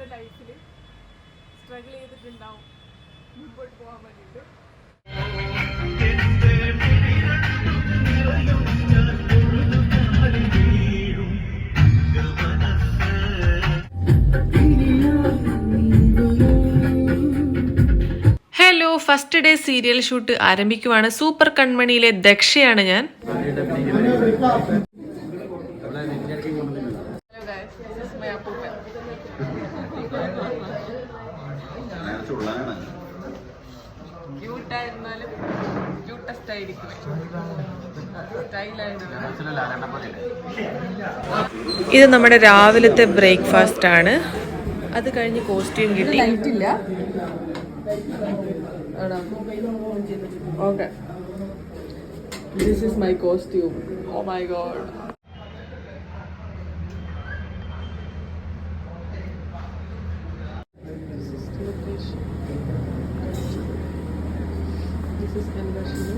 അവരുടെ ലൈഫിൽ സ്ട്രഗിൾ ചെയ്തിട്ടുണ്ടാവും മുമ്പോട്ട് പോകാൻ വേണ്ടിയിട്ട്. Hello, first day serial shoot ആരംഭിക്കുവാണ്. സൂപ്പർ കൺമണിയിലെ ദക്ഷയാണ് ഞാൻ. ക്യൂട്ടായിരുന്നാലും ക്യൂട്ടസ്റ്റ് ആയിരിക്കും. ഇത് നമ്മുടെ രാവിലത്തെ ബ്രേക്ക്ഫാസ്റ്റ് ആണ്. അത് കഴിഞ്ഞ് കോസ്റ്റ്യൂം കിട്ടി. ലൈറ്റില്ല. Okay. This is my costume. Oh my god. This is location. This is embassy.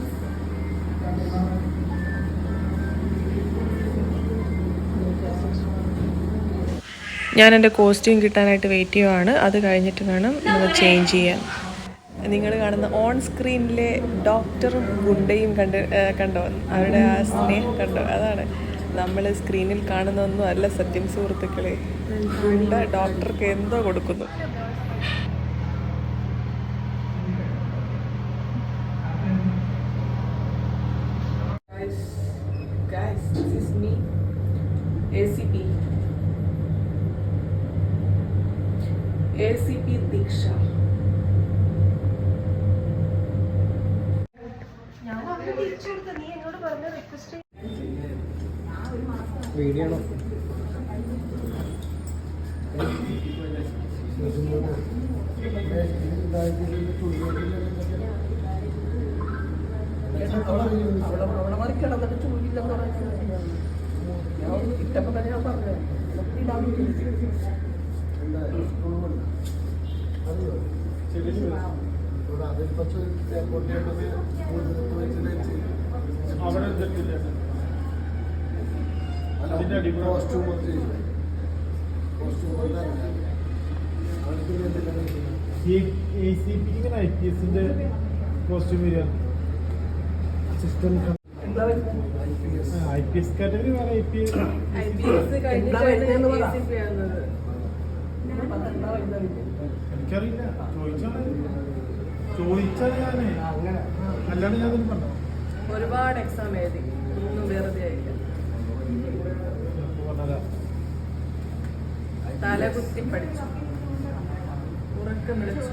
ഞാൻ എൻ്റെ കോസ്റ്റ്യൂം കിട്ടാനായിട്ട് വെയിറ്റ് ചെയ്യുവാണ്. അത് കഴിഞ്ഞിട്ട് വേണം നമ്മൾ ചേഞ്ച് ചെയ്യാൻ. നിങ്ങൾ കാണുന്ന ഓൺ സ്ക്രീനിലെ ഡോക്ടറും ഗുണ്ടയും കണ്ടോ? അവരുടെ ആ സ്നേഹം കണ്ടോ? അതാണ് നമ്മൾ സ്ക്രീനിൽ കാണുന്നൊന്നും അല്ല സത്യം സുഹൃത്തുക്കളെ. ഗുണ്ട ഡോക്ടർക്ക് എന്തോ കൊടുക്കുന്നു. Guys, this is me. ACP Diksha. Video അവിടെ മറിക്കിടന്നിട്ട് ചൂടില്ലെന്ന് പറഞ്ഞു. ഇട്ടപ്പോ തന്നെ ഞാൻ പറഞ്ഞു. കോസ്റ്റ്യൂം IPS കാറ്റഗറി എനിക്കറിയില്ല. ചോദിച്ചാൽ ഞാന് അല്ലാണ്ട് ഞാൻ പറഞ്ഞു. ഒരുപാട് എക്സാം എഴുതി, ഒന്നും വെറുതെ ആയില്ല. തലകുത്തി പഠിച്ചു, ഉറക്കം വിളിച്ചു.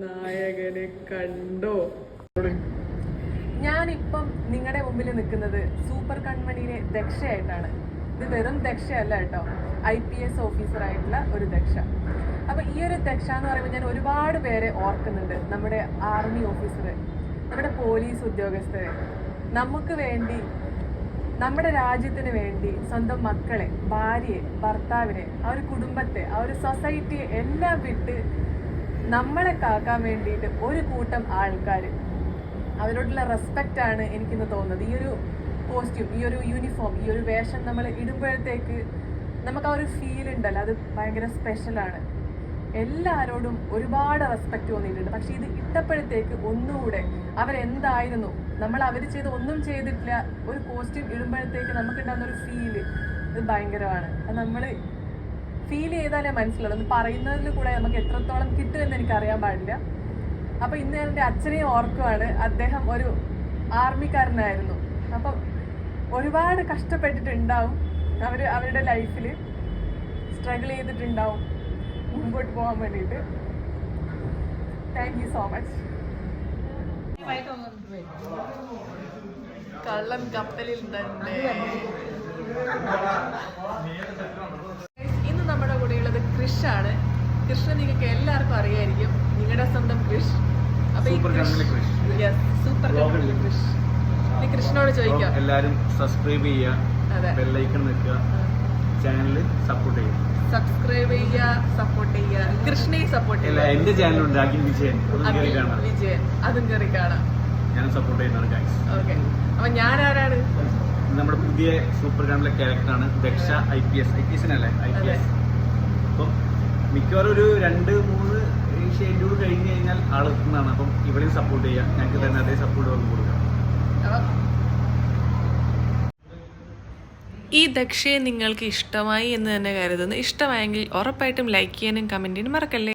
നായകനെ കണ്ടോ? ഞാനിപ്പം നിങ്ങളുടെ മുമ്പിൽ നിൽക്കുന്നത് സൂപ്പർ കൺമണിയിലെ ദക്ഷയായിട്ടാണ്. ഇത് വെറും ദക്ഷയല്ല കേട്ടോ, IPS ഓഫീസറായിട്ടുള്ള ഒരു ദക്ഷ. അപ്പോൾ ഈ ഒരു ദക്ഷ എന്ന് പറയുമ്പോൾ ഞാൻ ഒരുപാട് പേരെ ഓർക്കുന്നുണ്ട്. നമ്മുടെ ആർമി ഓഫീസർ, നമ്മുടെ പോലീസ് ഉദ്യോഗസ്ഥരെ, നമുക്ക് വേണ്ടി, നമ്മുടെ രാജ്യത്തിന് വേണ്ടി സ്വന്തം മക്കളെ, ഭാര്യയെ, ഭർത്താവിനെ, ആ ഒരു കുടുംബത്തെ, ആ ഒരു സൊസൈറ്റിയെ എല്ലാം വിട്ട് നമ്മളെ കാക്കാൻ വേണ്ടിയിട്ട് ഒരു കൂട്ടം ആൾക്കാർ, അവരോടുള്ള റെസ്പെക്റ്റാണ് എനിക്കിന്ന് തോന്നുന്നത്. ഈ ഒരു കോസ്റ്റ്യൂം, ഈ ഒരു യൂണിഫോം, ഈ ഒരു വേഷം നമ്മൾ ഇടുമ്പോഴത്തേക്ക് നമുക്ക് ആ ഒരു ഫീൽ ഉണ്ടല്ലോ, അത് ഭയങ്കര സ്പെഷ്യലാണ്. എല്ലാവരോടും ഒരുപാട് റെസ്പെക്ട് തോന്നിയിട്ടുണ്ട്. പക്ഷെ ഇത് ഇട്ടപ്പോഴത്തേക്ക് ഒന്നുകൂടെ അവരെന്തായിരുന്നു, നമ്മൾ അവർ ചെയ്ത് ഒന്നും ചെയ്തിട്ടില്ല, ഒരു കോസ്റ്റ്യൂം ഇടുമ്പോഴത്തേക്ക് നമുക്കുണ്ടാകുന്ന ഒരു ഫീല് ഇത് ഭയങ്കരമാണ്. അത് നമ്മൾ ഫീൽ ചെയ്താലേ മനസ്സിലുള്ളൂ. ഒന്ന് പറയുന്നതിൽ കൂടെ നമുക്ക് എത്രത്തോളം കിട്ടുമെന്ന് എനിക്കറിയാൻ പാടില്ല. അപ്പോൾ ഇന്ന് ഞാൻ എൻ്റെ അച്ഛനെയും ഓർക്കുവാണ്. അദ്ദേഹം ഒരു ആർമിക്കാരനായിരുന്നു. അപ്പം ഒരുപാട് കഷ്ടപ്പെട്ടിട്ടുണ്ടാവും. അവരുടെ ലൈഫിൽ സ്ട്രഗിൾ ചെയ്തിട്ടുണ്ടാവും മുമ്പോട്ട് പോകാൻ വേണ്ടിയിട്ട്. Thank you so much. കള്ളൻ കപ്പലിൽ തന്നെ. ഇന്ന് നമ്മുടെ കൂടെയുള്ളത് കൃഷ് ആണ്. കൃഷ്ണ നിങ്ങൾക്ക് എല്ലാവർക്കും അറിയായിരിക്കും, നിങ്ങളുടെ സ്വന്തം കൃഷ്. അപ്പൊ ഈ സൂപ്പർ കൃഷ്, ഈ കൃഷ്ണനോട് ചോദിക്കാം. എല്ലാരും സബ്സ്ക്രൈബ് ചെയ്യുക, ബെൽ ഐക്കൺ നിൽക്കുക, ചാനൽ സപ്പോർട്ട് ചെയ്യുക. സബ്സ്ക്രൈബ് ചെയ്യുക, സപ്പോർട്ട് ചെയ്യുക, കൃഷ്ണയെ സപ്പോർട്ട് ചെയ്യുക. എന്റെ ചാനലുണ്ട് അഖിൽ വിജയൻ, വിജയൻ, അതും കയറി കാണാം. ഞാൻ സപ്പോർട്ട് ചെയ്യുന്നതാണ് ഗൈസ്. ഓക്കെ, അപ്പൊ ഞാൻ ആരാണ്? നമ്മുടെ പുതിയ സൂപ്പർ ഗാമിലെ ക്യാരക്ടറാണ് ദക്ഷ. IPS അല്ലേ? IPS. അപ്പം മിക്കവാറും ഒരു 2-3 ഷെഡ്യൂൾ കഴിഞ്ഞ് കഴിഞ്ഞാൽ ആളെത്തുന്നതാണ്. അപ്പം ഇവിടെയും സപ്പോർട്ട് ചെയ്യുക, ഞങ്ങൾക്ക് തന്നെ അതേ സപ്പോർട്ട് വന്ന് കൊടുക്കുക. ഈ ദക്ഷയെ നിങ്ങൾക്ക് ഇഷ്ടമായി എന്ന് തന്നെ കരുതുന്നു. ഇഷ്ടമായെങ്കിൽ ഉറപ്പായിട്ടും ലൈക്ക് ചെയ്യാനും കമൻറ്റ് ചെയ്യാനും മറക്കല്ലേ.